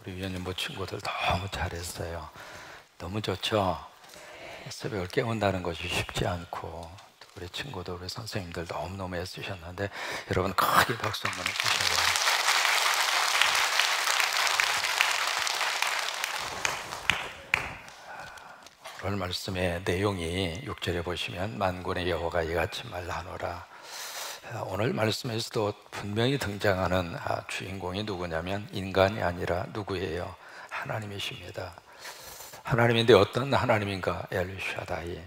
우리 위원님 친구들 너무 잘했어요. 너무 좋죠? 새벽을 깨운다는 것이 쉽지 않고 우리 친구들, 우리 선생님들 너무너무 애쓰셨는데 여러분 크게 박수 한번 해주셔요. 오늘 말씀의 내용이 6절에 보시면 만군의 여호와가 이같이 말하노라. 오늘 말씀에서도 분명히 등장하는 주인공이 누구냐면 인간이 아니라 누구예요? 하나님이십니다. 하나님인데 어떤 하나님인가? 엘샤다이,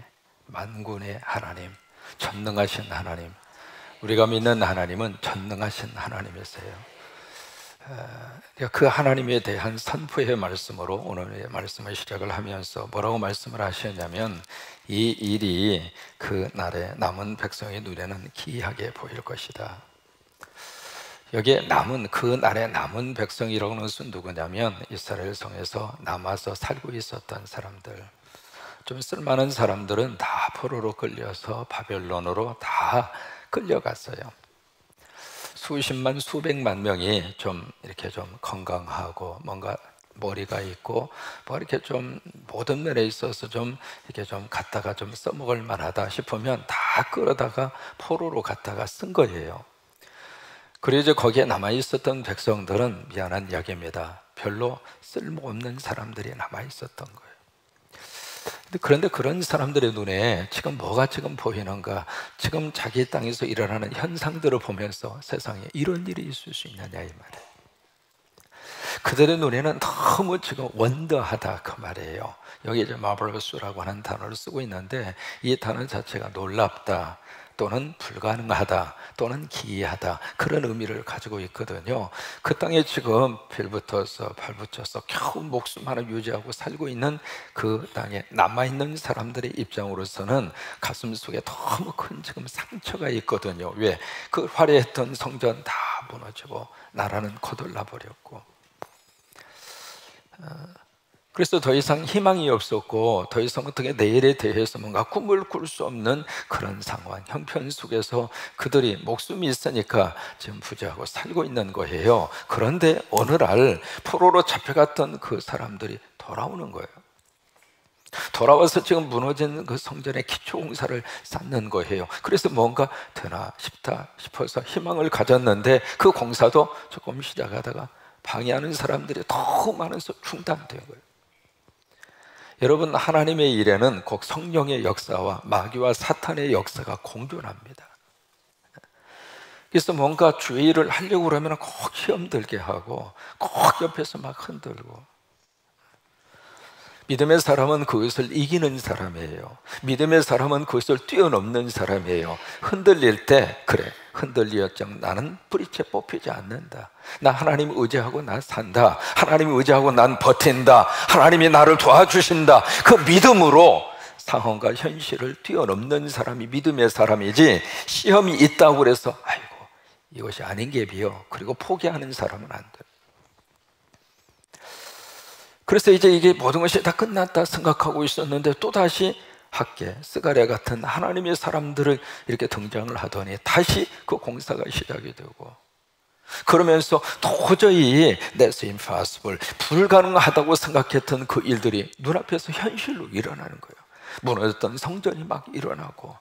만군의 하나님, 전능하신 하나님. 우리가 믿는 하나님은 전능하신 하나님이세요. 그 하나님에 대한 선포의 말씀으로 오늘의 말씀을 시작을 하면서 뭐라고 말씀을 하셨냐면, 이 일이 그 날에 남은 백성의 눈에는 기이하게 보일 것이다. 여기에 남은, 그 날에 남은 백성이라는 것은 누구냐면 이스라엘 성에서 남아서 살고 있었던 사람들, 좀 쓸만한 사람들은 다 포로로 끌려서 바벨론으로 다 끌려갔어요. 수십만 수백만 명이 좀 이렇게 좀 건강하고 뭔가 머리가 있고 뭐 이렇게 좀 모든 면에 있어서 좀 이렇게 좀 갖다가 좀 써먹을 만하다 싶으면 다 끌어다가 포로로 갖다가 쓴 거예요. 그리고 이제 거기에 남아 있었던 백성들은 미안한 이야기입니다. 별로 쓸모없는 사람들이 남아 있었던 거예요. 그런데 그런 사람들의 눈에 지금 뭐가 지금 보이는가? 지금 자기 땅에서 일어나는 현상들을 보면서 세상에 이런 일이 있을 수 있느냐 이 말이에요. 그들의 눈에는 너무 지금 원더하다 그 말이에요. 여기 이제 marvelous라고 하는 단어를 쓰고 있는데 이 단어 자체가 놀랍다 또는 불가능하다 또는 기이하다, 그런 의미를 가지고 있거든요. 그 땅에 지금 빌붙어서 발붙여서 겨우 목숨 하나 유지하고 살고 있는 그 땅에 남아있는 사람들의 입장으로서는 가슴 속에 너무 큰 지금 상처가 있거든요. 왜? 그 화려했던 성전 다 무너지고 나라는 거덜나 버렸고, 그래서 더 이상 희망이 없었고 더 이상 어떻게 내일에 대해서 뭔가 꿈을 꿀 수 없는 그런 상황, 형편 속에서 그들이 목숨이 있으니까 지금 부재하고 살고 있는 거예요. 그런데 어느 날 포로로 잡혀갔던 그 사람들이 돌아오는 거예요. 돌아와서 지금 무너진 그 성전의 기초 공사를 쌓는 거예요. 그래서 뭔가 되나 싶다 싶어서 희망을 가졌는데 그 공사도 조금 시작하다가 방해하는 사람들이 너무 많아서 중단된 거예요. 여러분, 하나님의 일에는 꼭 성령의 역사와 마귀와 사탄의 역사가 공존합니다. 그래서 뭔가 주의 일을 하려고 그러면 꼭 시험 들게 하고 꼭 옆에서 막 흔들고, 믿음의 사람은 그것을 이기는 사람이에요. 믿음의 사람은 그것을 뛰어넘는 사람이에요. 흔들릴 때 그래, 흔들리었지만 나는 뿌리채 뽑히지 않는다. 나 하나님 의지하고 나 산다. 하나님 의지하고 난 버틴다. 하나님이 나를 도와주신다. 그 믿음으로 상황과 현실을 뛰어넘는 사람이 믿음의 사람이지, 시험이 있다고 그래서 아이고 이것이 아닌 게 비요 그리고 포기하는 사람은 안 돼. 그래서 이제 이게 모든 것이 다 끝났다 생각하고 있었는데 또다시 학계, 스가랴 같은 하나님의 사람들을 이렇게 등장을 하더니 다시 그 공사가 시작이 되고, 그러면서 도저히 That's impossible, 불가능하다고 생각했던 그 일들이 눈앞에서 현실로 일어나는 거예요. 무너졌던 성전이 막 일어나고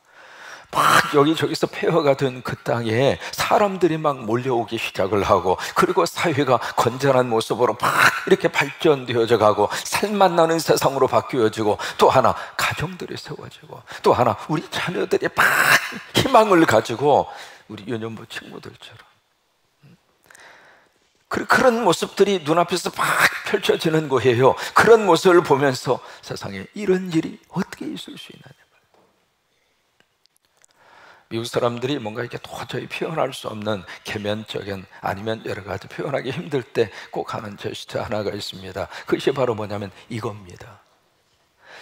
막 여기저기서 폐허가 된 그 땅에 사람들이 막 몰려오기 시작을 하고, 그리고 사회가 건전한 모습으로 막 이렇게 발전되어져 가고 살맛 나는 세상으로 바뀌어지고, 또 하나 가정들이 세워지고, 또 하나 우리 자녀들이 막 희망을 가지고 우리 유년부 친구들처럼 그런 모습들이 눈앞에서 막 펼쳐지는 거예요. 그런 모습을 보면서 세상에 이런 일이 어떻게 있을 수 있느냐. 미국 사람들이 뭔가 이렇게 도저히 표현할 수 없는 계면적인, 아니면 여러 가지 표현하기 힘들 때 꼭 하는 제스처 하나가 있습니다. 그것이 바로 뭐냐면 이겁니다.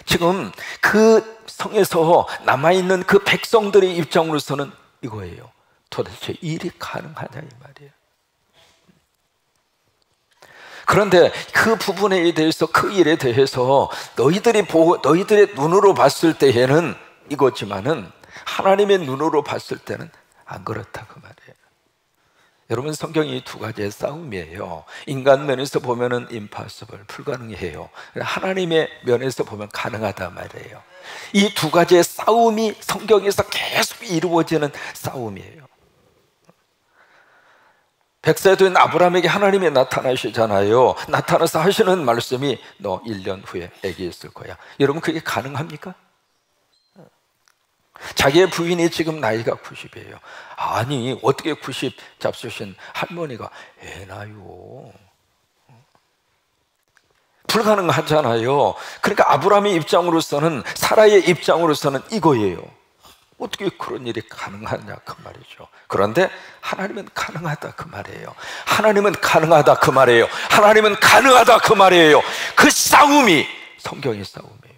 지금 그 성에서 남아있는 그 백성들의 입장으로서는 이거예요. 도대체 일이 가능하냐 이 말이에요. 그런데 그 부분에 대해서, 그 일에 대해서 너희들이 보고 너희들의 눈으로 봤을 때에는 이거지만은 하나님의 눈으로 봤을 때는 안 그렇다 그 말이에요. 여러분, 성경이 두 가지의 싸움이에요. 인간 면에서 보면은 impossible, 불가능해요. 하나님의 면에서 보면 가능하단 말이에요. 이 두 가지의 싸움이 성경에서 계속 이루어지는 싸움이에요. 백세된 아브라함에게 하나님이 나타나시잖아요. 나타나서 하시는 말씀이 너 1년 후에 아기 있을 거야. 여러분, 그게 가능합니까? 자기의 부인이 지금 나이가 90이에요. 아니, 어떻게 90 잡수신 할머니가 애 낳아요? 불가능하잖아요. 그러니까 아브라함의 입장으로서는, 사라의 입장으로서는 이거예요. 어떻게 그런 일이 가능하냐 그 말이죠. 그런데 하나님은 가능하다 그 말이에요. 하나님은 가능하다 그 말이에요. 하나님은 가능하다 그 말이에요. 그 싸움이 성경의 싸움이에요.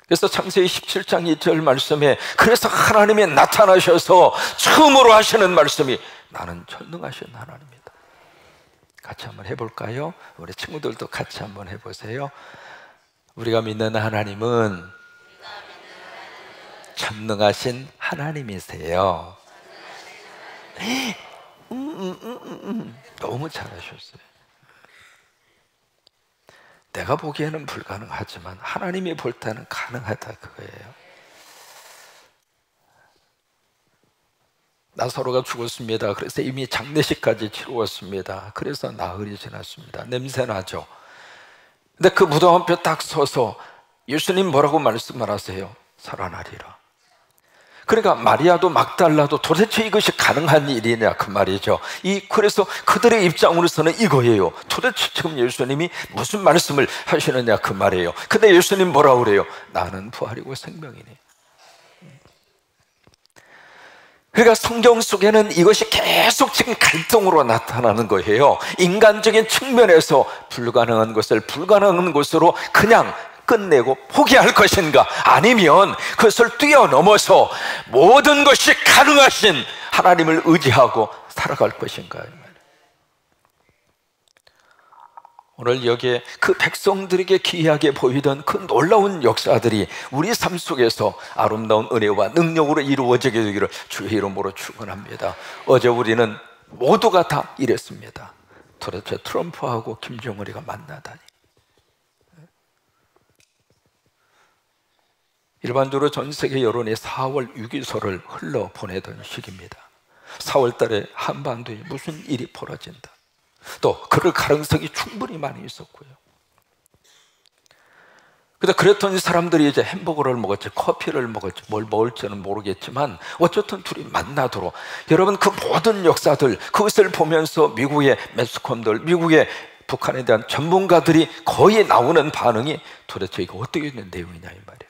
그래서 창세기 17장 2절 말씀에, 그래서 하나님이 나타나셔서 처음으로 하시는 말씀이 나는 전능하신 하나님이다. 같이 한번 해볼까요? 우리 친구들도 같이 한번 해보세요. 우리가 믿는 하나님은 전능하신 하나님이세요. 너무 잘하셨어요. 내가 보기에는 불가능하지만 하나님이 볼 때는 가능하다 그거예요. 나사로가 죽었습니다. 그래서 이미 장례식까지 치루었습니다. 그래서 나흘이 지났습니다. 냄새나죠. 근데 그 무덤 앞에 딱 서서 예수님 뭐라고 말씀을 하세요? 살아나리라. 그러니까 마리아도 막달라도 도대체 이것이 가능한 일이냐 그 말이죠. 그래서 그들의 입장으로서는 이거예요. 도대체 지금 예수님이 무슨 말씀을 하시느냐 그 말이에요. 근데 예수님 뭐라고 그래요? 나는 부활이고 생명이니. 그러니까 성경 속에는 이것이 계속 지금 갈등으로 나타나는 거예요. 인간적인 측면에서 불가능한 것을 불가능한 것으로 그냥 끝내고 포기할 것인가, 아니면 그것을 뛰어넘어서 모든 것이 가능하신 하나님을 의지하고 살아갈 것인가. 오늘 여기에 그 백성들에게 기이하게 보이던 그 놀라운 역사들이 우리 삶 속에서 아름다운 은혜와 능력으로 이루어지게 되기를 주의 이름으로 축원합니다. 어제 우리는 모두가 다 이랬습니다. 도대체 트럼프하고 김정은이가 만나다니. 일반적으로 전 세계 여론이 4월 6일서를 흘러보내던 시기입니다. 4월 달에 한반도에 무슨 일이 벌어진다, 또 그럴 가능성이 충분히 많이 있었고요. 근데 그랬더니 사람들이 이제 햄버거를 먹었지, 커피를 먹었지, 뭘 먹을지는 모르겠지만 어쨌든 둘이 만나도록, 여러분 그 모든 역사들, 그것을 보면서 미국의 매스컴들, 미국의 북한에 대한 전문가들이 거의 나오는 반응이 도대체 이거 어떻게 된 내용이냐 이 말이에요.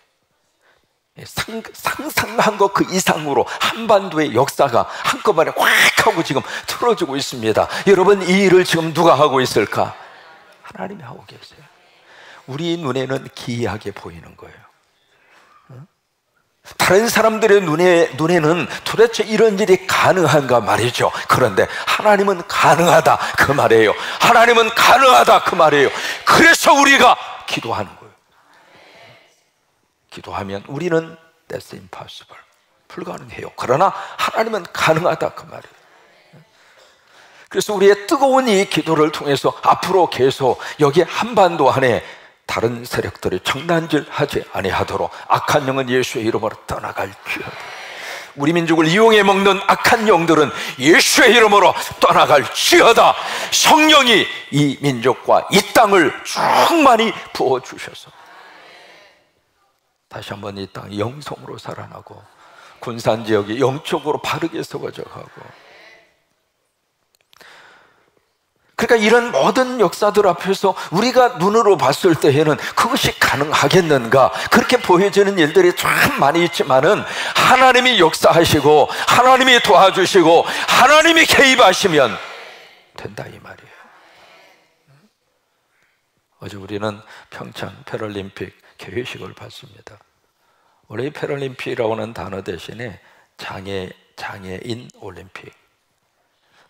상상한 것 그 이상으로 한반도의 역사가 한꺼번에 확 하고 지금 틀어지고 있습니다. 여러분, 이 일을 지금 누가 하고 있을까? 하나님이 하고 계세요. 우리 눈에는 기이하게 보이는 거예요. 다른 사람들의 눈에는 도대체 이런 일이 가능한가 말이죠. 그런데 하나님은 가능하다 그 말이에요. 하나님은 가능하다 그 말이에요. 그래서 우리가 기도하는 거예요. 기도하면 우리는 that's impossible, 불가능해요. 그러나 하나님은 가능하다 그 말이에요. 그래서 우리의 뜨거운 이 기도를 통해서 앞으로 계속 여기 한반도 안에 다른 세력들이 장난질하지 아니하도록 악한 영은 예수의 이름으로 떠나갈지어다. 우리 민족을 이용해 먹는 악한 영들은 예수의 이름으로 떠나갈지어다. 성령이 이 민족과 이 땅을 충만히 부어주셔서 다시 한번 이 땅이 영성으로 살아나고 군산지역이 영적으로 바르게 세워져 가고, 그러니까 이런 모든 역사들 앞에서 우리가 눈으로 봤을 때에는 그것이 가능하겠는가, 그렇게 보여지는 일들이 참 많이 있지만은 하나님이 역사하시고 하나님이 도와주시고 하나님이 개입하시면 된다 이 말이에요. 어제 우리는 평창 패럴림픽 개회식을 봤습니다. 원래 패럴림픽이라고 하는 단어 대신에 장애인 올림픽,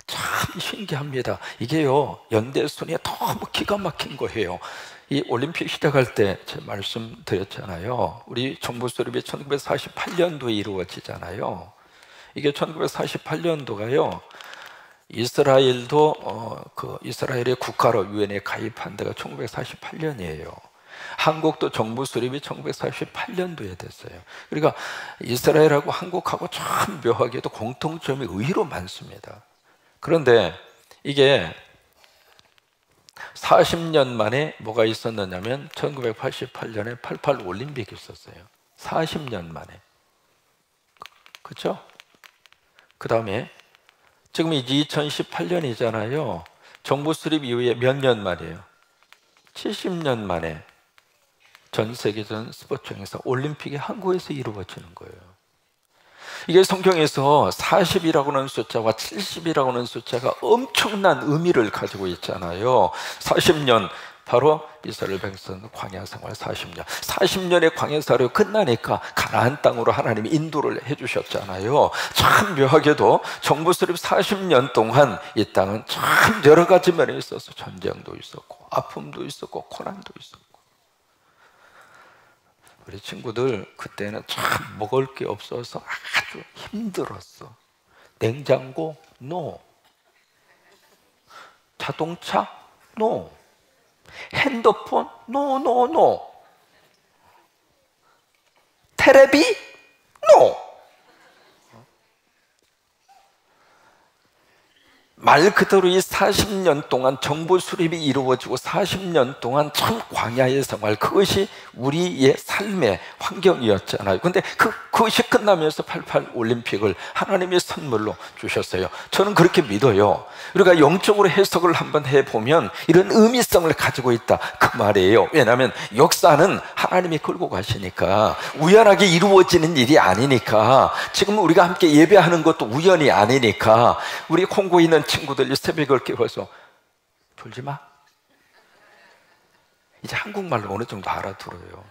참 신기합니다. 이게요, 연대순위에 너무 기가 막힌 거예요. 이 올림픽 시작할 때 제가 말씀드렸잖아요. 우리 정부 수립이 1948년도에 이루어지잖아요. 이게 1948년도가요. 이스라엘도 이스라엘의 국가로 유엔에 가입한 데가 1948년이에요. 한국도 정부 수립이 1948년도에 됐어요. 그러니까 이스라엘하고 한국하고 참 묘하게도 공통점이 의외로 많습니다. 그런데 이게 40년 만에 뭐가 있었느냐면 1988년에 88 올림픽이 있었어요. 40년 만에. 그렇죠? 그 다음에 지금 이제 2018년이잖아요. 정부 수립 이후에 몇 년 만이에요? 70년 만에 전 세계전 스포츠 행사 올림픽이 한국에서 이루어지는 거예요. 이게 성경에서 40이라고 하는 숫자와 70이라고 하는 숫자가 엄청난 의미를 가지고 있잖아요. 40년, 바로 이스라엘 백성 광야 생활 40년. 40년의 광야 생활이 끝나니까 가나안 땅으로 하나님이 인도를 해주셨잖아요. 참 묘하게도 정부 수립 40년 동안 이 땅은 참 여러 가지 면에 있어서 전쟁도 있었고 아픔도 있었고 고난도 있었고. 우리 친구들 그때는 참 먹을 게 없어서 아주 힘들었어. 냉장고? 노. 자동차? 노. 핸드폰? 노. 테레비? 노. 말 그대로 이 40년 동안 정부 수립이 이루어지고 40년 동안 참 광야의 생활, 그것이 우리의 삶의 환경이었잖아요. 근데 그것이 끝나면서 88 올림픽을 하나님의 선물로 주셨어요. 저는 그렇게 믿어요. 우리가 영적으로 해석을 한번 해보면 이런 의미성을 가지고 있다 그 말이에요. 왜냐하면 역사는 하나님이 끌고 가시니까, 우연하게 이루어지는 일이 아니니까, 지금 우리가 함께 예배하는 것도 우연이 아니니까. 우리 콩고에 있는 친구들 새벽을 깨워서 졸지 마. 이제 한국말로 어느 정도 알아들어요.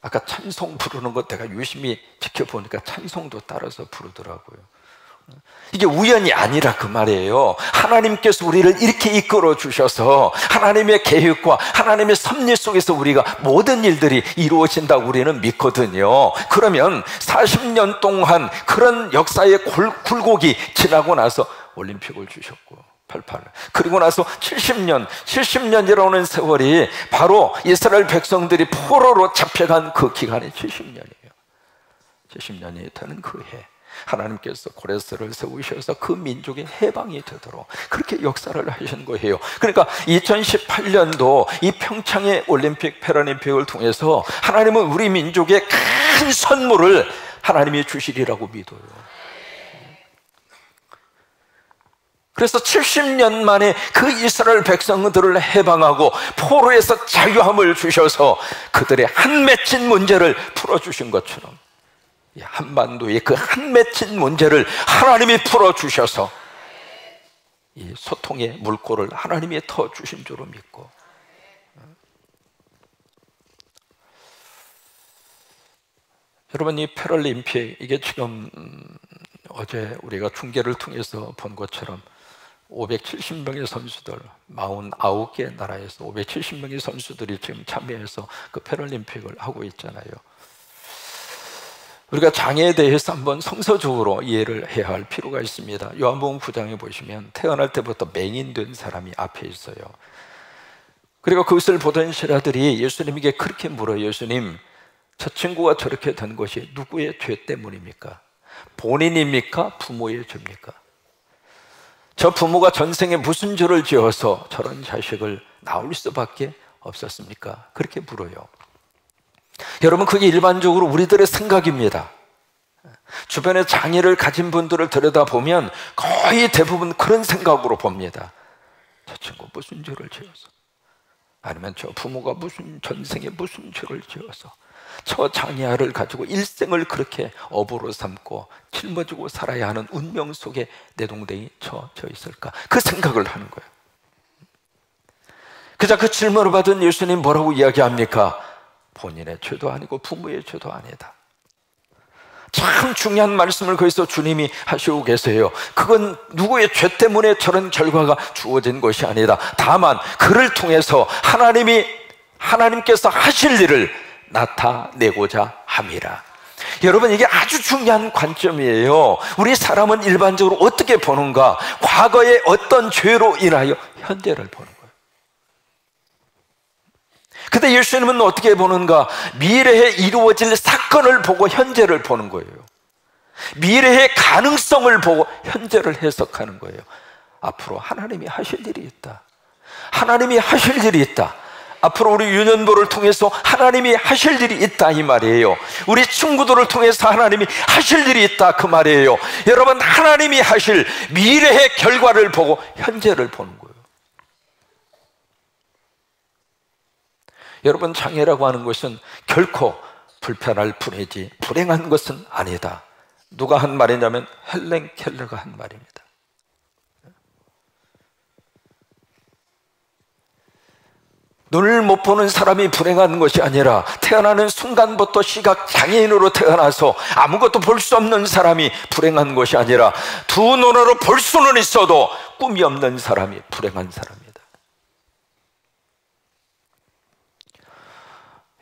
아까 찬송 부르는 것 내가 유심히 지켜보니까 찬송도 따라서 부르더라고요. 이게 우연이 아니라 그 말이에요. 하나님께서 우리를 이렇게 이끌어 주셔서 하나님의 계획과 하나님의 섭리 속에서 우리가 모든 일들이 이루어진다고 우리는 믿거든요. 그러면 40년 동안 그런 역사의 굴곡이 지나고 나서 올림픽을 주셨고 88. 그리고 나서 70년이라는 세월이 바로 이스라엘 백성들이 포로로 잡혀간 그 기간이 70년이에요. 70년이 되는 그 해, 하나님께서 고레스를 세우셔서 그 민족의 해방이 되도록 그렇게 역사를 하신 거예요. 그러니까 2018년도 이 평창의 올림픽 패럴림픽을 통해서 하나님은 우리 민족의 큰 선물을 하나님이 주시리라고 믿어요. 그래서 70년 만에 그 이스라엘 백성들을 해방하고 포로에서 자유함을 주셔서 그들의 한 맺힌 문제를 풀어주신 것처럼 한반도의 그 한 맺힌 문제를 하나님이 풀어주셔서 이 소통의 물꼬를 하나님이 터주신 줄로 믿고, 여러분 이 패럴림픽, 이게 지금 어제 우리가 중계를 통해서 본 것처럼 570명의 선수들, 49개 나라에서 570명의 선수들이 지금 참여해서 그 패럴림픽을 하고 있잖아요. 우리가 장애에 대해서 한번 성서적으로 이해를 해야 할 필요가 있습니다. 요한복음 9장에 보시면 태어날 때부터 맹인된 사람이 앞에 있어요. 그리고 그것을 보던 신하들이 예수님에게 그렇게 물어요. 예수님, 저 친구가 저렇게 된 것이 누구의 죄 때문입니까? 본인입니까? 부모의 죄입니까? 저 부모가 전생에 무슨 죄를 지어서 저런 자식을 낳을 수밖에 없었습니까? 그렇게 물어요. 여러분, 그게 일반적으로 우리들의 생각입니다. 주변에 장애를 가진 분들을 들여다보면 거의 대부분 그런 생각으로 봅니다. 저 친구 무슨 죄를 지어서, 아니면 저 부모가 무슨 전생에 무슨 죄를 지어서 저 장애아를 가지고 일생을 그렇게 업으로 삼고 짊어지고 살아야 하는 운명 속에 내 동생이 처져 있을까? 그 생각을 하는 거예요. 그자 그 질문을 받은 예수님 뭐라고 이야기합니까? 본인의 죄도 아니고 부모의 죄도 아니다. 참 중요한 말씀을 거기서 주님이 하시고 계세요. 그건 누구의 죄 때문에 저런 결과가 주어진 것이 아니다. 다만 그를 통해서 하나님께서 하실 일을 나타내고자 함이라. 여러분, 이게 아주 중요한 관점이에요. 우리 사람은 일반적으로 어떻게 보는가? 과거의 어떤 죄로 인하여 현재를 보는 거예요. 근데 예수님은 어떻게 보는가? 미래에 이루어질 사건을 보고 현재를 보는 거예요. 미래의 가능성을 보고 현재를 해석하는 거예요. 앞으로 하나님이 하실 일이 있다. 하나님이 하실 일이 있다. 앞으로 우리 유년부를 통해서 하나님이 하실 일이 있다, 이 말이에요. 우리 친구들을 통해서 하나님이 하실 일이 있다, 그 말이에요. 여러분, 하나님이 하실 미래의 결과를 보고 현재를 보는 거예요. 여러분, 장애라고 하는 것은 결코 불편할 뿐이지 불행한 것은 아니다. 누가 한 말이냐면 헬렌 켈러가 한 말입니다. 눈을 못 보는 사람이 불행한 것이 아니라 태어나는 순간부터 시각장애인으로 태어나서 아무것도 볼 수 없는 사람이 불행한 것이 아니라 두 눈으로 볼 수는 있어도 꿈이 없는 사람이 불행한 사람이다.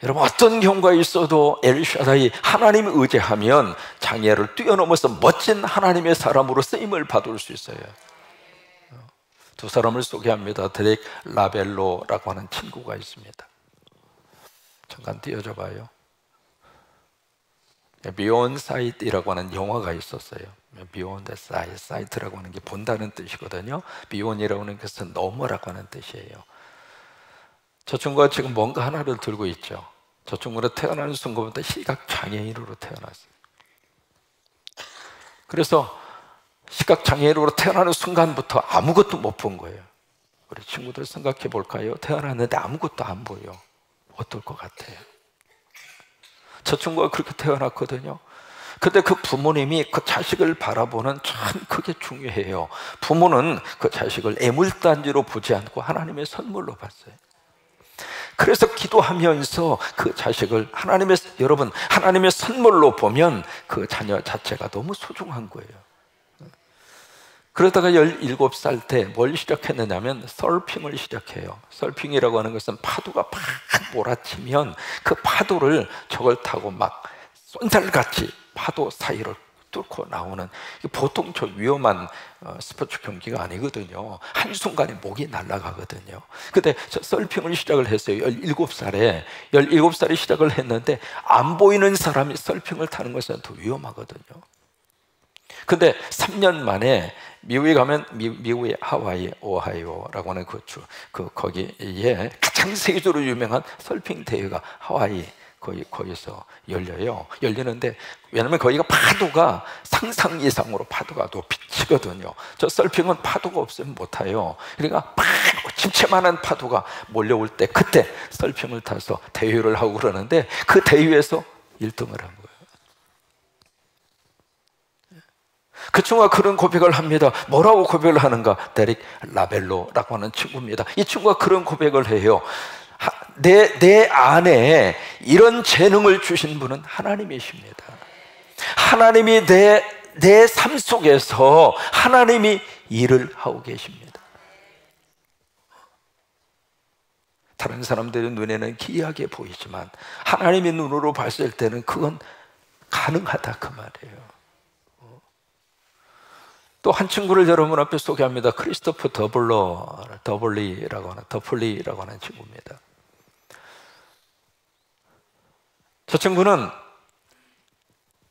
여러분, 어떤 경우가 있어도 엘샤다이 하나님을 의지하면 장애를 뛰어넘어서 멋진 하나님의 사람으로 쓰임을 받을 수 있어요. 두 사람을 소개합니다. 드렉 라벨로라고 하는 친구가 있습니다. 잠깐 띄워줘 봐요. 비욘드 사이트라고 하는 영화가 있었어요. 비욘드 사이트라고 하는 게 본다는 뜻이거든요. 비욘이라고 하는 것은 너머라고 하는 뜻이에요. 저 친구가 지금 뭔가 하나를 들고 있죠. 저 친구는 태어나는 순간부터 시각장애인으로 태어났어요. 그래서 시각장애인으로 태어나는 순간부터 아무것도 못 본 거예요. 우리 친구들 생각해 볼까요? 태어났는데 아무것도 안 보여. 어떨 것 같아요? 저 친구가 그렇게 태어났거든요. 근데 그 부모님이 그 자식을 바라보는 참 그게 중요해요. 부모는 그 자식을 애물단지로 보지 않고 하나님의 선물로 봤어요. 그래서 기도하면서 그 자식을 여러분, 하나님의 선물로 보면 그 자녀 자체가 너무 소중한 거예요. 그러다가 17살 때 뭘 시작했느냐면 서핑을 시작해요. 서핑이라고 하는 것은 파도가 팍 몰아치면 그 파도를 저걸 타고 막 쏜살같이 파도 사이를 뚫고 나오는, 보통 저 위험한 스포츠 경기가 아니거든요. 한순간에 목이 날아가거든요. 근데 저 서핑을 시작을 했어요. 17살에 시작을 했는데 안 보이는 사람이 서핑을 타는 것은 더 위험하거든요. 근데 3년 만에 미국에 가면 미국의 하와이, 오하이오라고 하는 거기에 가장 세계적으로 유명한 서핑 대회가 하와이 거기서 열리는데, 왜냐하면 거기가 파도가 상상 이상으로 파도가 높이 치거든요. 저 서핑은 파도가 없으면 못 타요. 그러니까 막 침체만한 파도가 몰려올 때 그때 서핑을 타서 대회를 하고 그러는데, 그 대회에서 1등을 한 거예요. 그 친구가 그런 고백을 합니다. 뭐라고 고백을 하는가? 데릭 라벨로라고 하는 친구입니다. 이 친구가 그런 고백을 해요. 내 안에 이런 재능을 주신 분은 하나님이십니다. 하나님이 내 삶 속에서 하나님이 일을 하고 계십니다. 다른 사람들의 눈에는 기이하게 보이지만 하나님의 눈으로 봤을 때는 그건 가능하다, 그 말이에요. 또 한 친구를 여러분 앞에 소개합니다. 크리스토퍼 더플리라고 하는 친구입니다. 저 친구는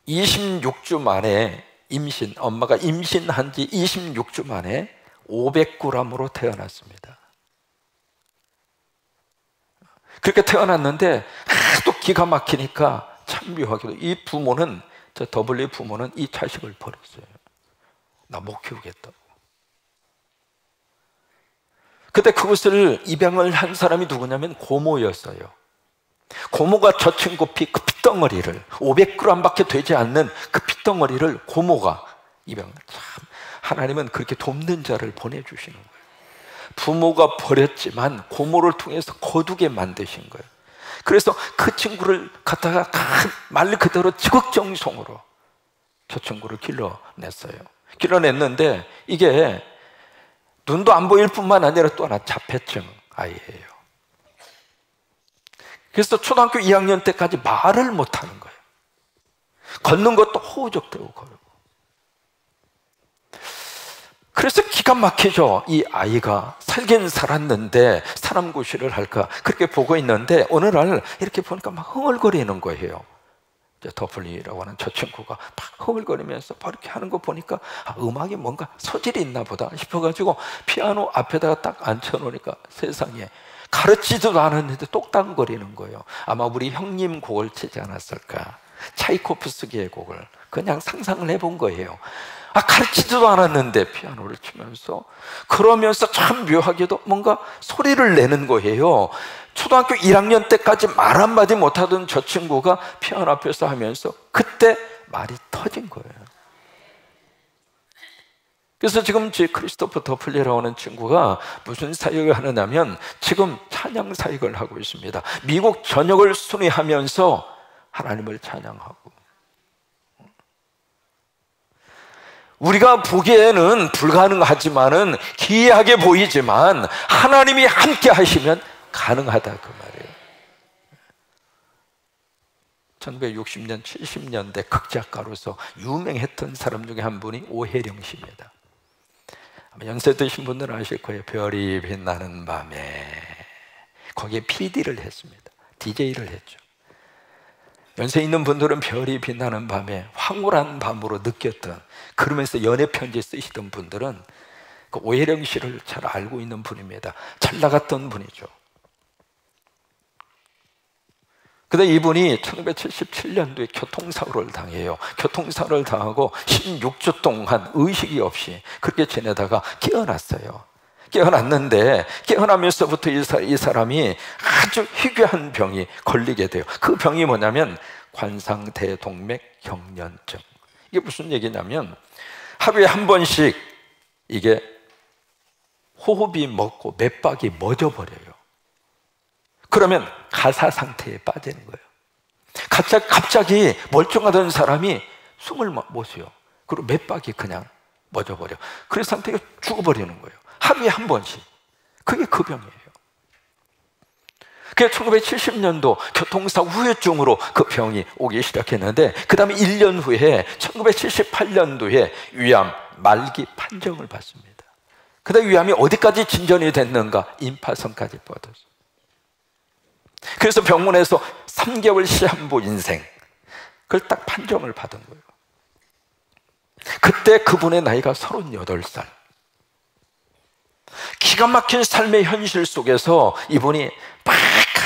26주 만에 엄마가 임신한 지 26주 만에 500g으로 태어났습니다. 그렇게 태어났는데 하도 기가 막히니까 참 묘하게도 이 부모는, 저 더블리 부모는 이 자식을 버렸어요. 나 못 키우겠다고. 그때 그것을 입양을 한 사람이 누구냐면 고모였어요. 고모가 저 친구 그 핏덩어리를, 500g밖에 되지 않는 그 핏덩어리를 고모가 입양을. 참, 하나님은 그렇게 돕는 자를 보내주시는 거예요. 부모가 버렸지만 고모를 통해서 거두게 만드신 거예요. 그래서 그 친구를 갖다가 말 그대로 지극정성으로 저 친구를 길러냈어요. 길러냈는데 이게 눈도 안 보일 뿐만 아니라 또 하나 자폐증 아이예요. 그래서 초등학교 2학년 때까지 말을 못하는 거예요. 걷는 것도 호우적대고 걸고. 그래서 기가 막히죠. 이 아이가 살긴 살았는데 사람 구실을 할까 그렇게 보고 있는데 어느 날 이렇게 보니까 막 흥얼거리는 거예요. 더플리라고 하는 저 친구가 막 흥얼거리면서 막 이렇게 하는 거 보니까 음악에 뭔가 소질이 있나 보다 싶어가지고 피아노 앞에다가 딱 앉혀놓으니까 세상에 가르치지도 않았는데 똑딱거리는 거예요. 아마 우리 형님 곡을 치지 않았을까. 차이코프스키의 곡을 그냥 상상을 해본 거예요. 가르치지도 않았는데 피아노를 치면서 그러면서 참 묘하게도 뭔가 소리를 내는 거예요. 초등학교 1학년 때까지 말 한마디 못하던 저 친구가 피아노 앞에서 하면서 그때 말이 터진 거예요. 그래서 지금 제 크리스토퍼 더플리라고 하는 친구가 무슨 사역을 하느냐면 지금 찬양 사역을 하고 있습니다. 미국 전역을 순회하면서 하나님을 찬양하고, 우리가 보기에는 불가능하지만은 기이하게 보이지만 하나님이 함께 하시면 가능하다 그 말이에요. 1960년 70년대 극작가로서 유명했던 사람 중에 한 분이 오혜령 씨입니다. 아마 연세 드신 분들은 아실 거예요. 별이 빛나는 밤에 거기에 PD를 했습니다. DJ를 했죠. 연세 있는 분들은 별이 빛나는 밤에 황홀한 밤으로 느꼈던, 그러면서 연애편지 쓰시던 분들은 그 오혜령 씨를 잘 알고 있는 분입니다. 잘 나갔던 분이죠. 근데 이분이 1977년도에 교통사고를 당해요. 교통사고를 당하고 16주 동안 의식이 없이 그렇게 지내다가 깨어났어요. 깨어났는데 깨어나면서부터 이 사람이 아주 희귀한 병이 걸리게 돼요. 그 병이 뭐냐면 관상대동맥 경련증. 이게 무슨 얘기냐면 하루에 한 번씩 이게 호흡이 멎고 맥박이 멎어버려요. 그러면 가사 상태에 빠지는 거예요. 갑자기 멀쩡하던 사람이 숨을 못 쉬어. 그리고 맥박이 그냥 멎어버려. 그래서 상태가 죽어버리는 거예요. 하루에 한 번씩. 그게 그 병이에요. 그래서 1970년도 교통사고 후유증으로 그 병이 오기 시작했는데 그 다음에 1년 후에 1978년도에 위암 말기 판정을 받습니다. 그 다음에 위암이 어디까지 진전이 됐는가? 임파선까지 뻗었어요. 그래서 병원에서 3개월 시한부 인생, 그걸 딱 판정을 받은 거예요. 그때 그분의 나이가 38살. 기가 막힌 삶의 현실 속에서 이분이 막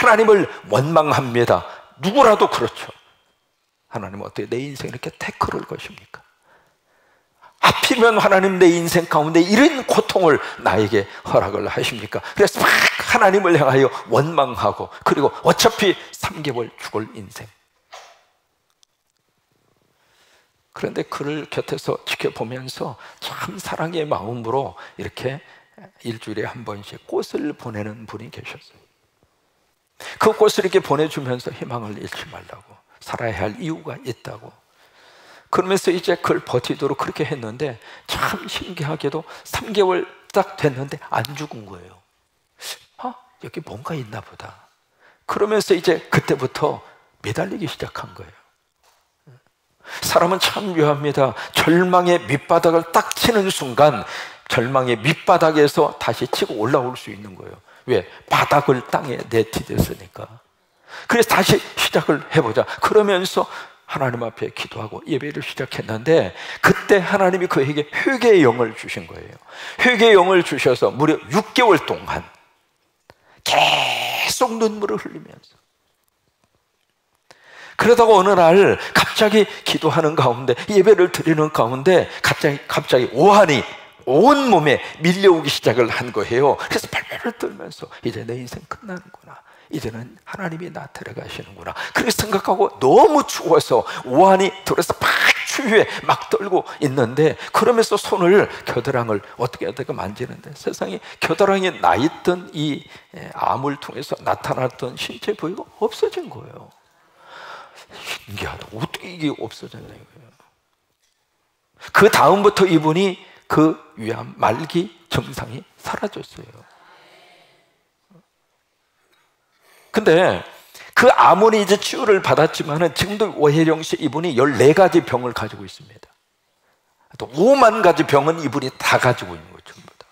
하나님을 원망합니다. 누구라도 그렇죠. 하나님 어떻게 내 인생에 이렇게 태클을 거십니까? 하필이면 하나님 내 인생 가운데 이런 고통을 나에게 허락을 하십니까? 그래서 막 하나님을 향하여 원망하고, 그리고 어차피 3개월 죽을 인생. 그런데 그를 곁에서 지켜보면서 참 사랑의 마음으로 이렇게 일주일에 한 번씩 꽃을 보내는 분이 계셨어요. 그 꽃을 이렇게 보내주면서 희망을 잃지 말라고, 살아야 할 이유가 있다고. 그러면서 이제 그걸 버티도록 그렇게 했는데 참 신기하게도 3개월 딱 됐는데 안 죽은 거예요. 여기 뭔가 있나 보다. 그러면서 이제 그때부터 매달리기 시작한 거예요. 사람은 참 묘합니다. 절망의 밑바닥을 딱 치는 순간 절망의 밑바닥에서 다시 치고 올라올 수 있는 거예요. 왜? 바닥을 땅에 내디뎠으니까. 그래서 다시 시작을 해보자. 그러면서 하나님 앞에 기도하고 예배를 시작했는데 그때 하나님이 그에게 회개의 영을 주신 거예요. 회개의 영을 주셔서 무려 6개월 동안 계속 눈물을 흘리면서, 그러다가 어느 날 갑자기 기도하는 가운데, 예배를 드리는 가운데 갑자기 오한이 온 몸에 밀려오기 시작을 한 거예요. 그래서 발발을 떨면서 이제 내 인생 끝나는구나, 이제는 하나님이 나 데려가시는구나, 그렇게 생각하고 너무 추워서 오한이 들어서 막 추위에 막 떨고 있는데, 그러면서 손을, 겨드랑이를 어떻게 만지는데 세상에 겨드랑이에 나 있던 이 암을 통해서 나타났던 신체 부위가 없어진 거예요. 신기하다. 어떻게 이게 없어졌냐 이거예요. 그 다음부터 이분이 그 위암 말기 증상이 사라졌어요. 근데 그 아몬이 이제 치유를 받았지만은 지금도 오해령 씨 이분이 14가지 병을 가지고 있습니다. 또 5만 가지 병은 이분이 다 가지고 있는 거죠. 전부 다.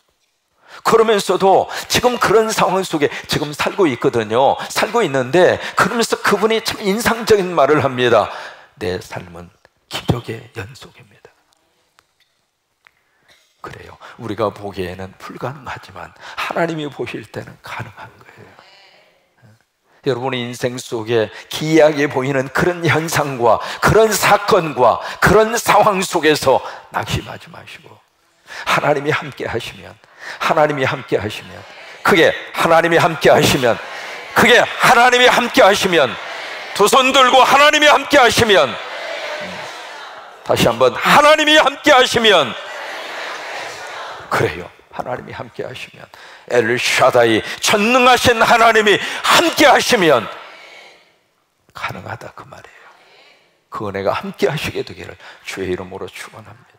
그러면서도 지금 그런 상황 속에 지금 살고 있거든요. 살고 있는데 그러면서 그분이 참 인상적인 말을 합니다. 내 삶은 기적의 연속입니다. 그래요. 우리가 보기에는 불가능하지만 하나님이 보실 때는 가능한 거예요. 여러분의 인생 속에 기이하게 보이는 그런 현상과 그런 사건과 그런 상황 속에서 낙심하지 마시고 하나님이 함께 하시면, 하나님이 함께 하시면, 그게 하나님이 함께 하시면, 그게 하나님이 함께 하시면, 두 손 들고 하나님이 함께 하시면, 다시 한번 하나님이 함께 하시면, 그래요. 하나님이 함께 하시면, 엘샤다이 전능하신 하나님이 함께 하시면 가능하다 그 말이에요. 그 은혜가 함께 하시게 되기를 주의 이름으로 축원합니다.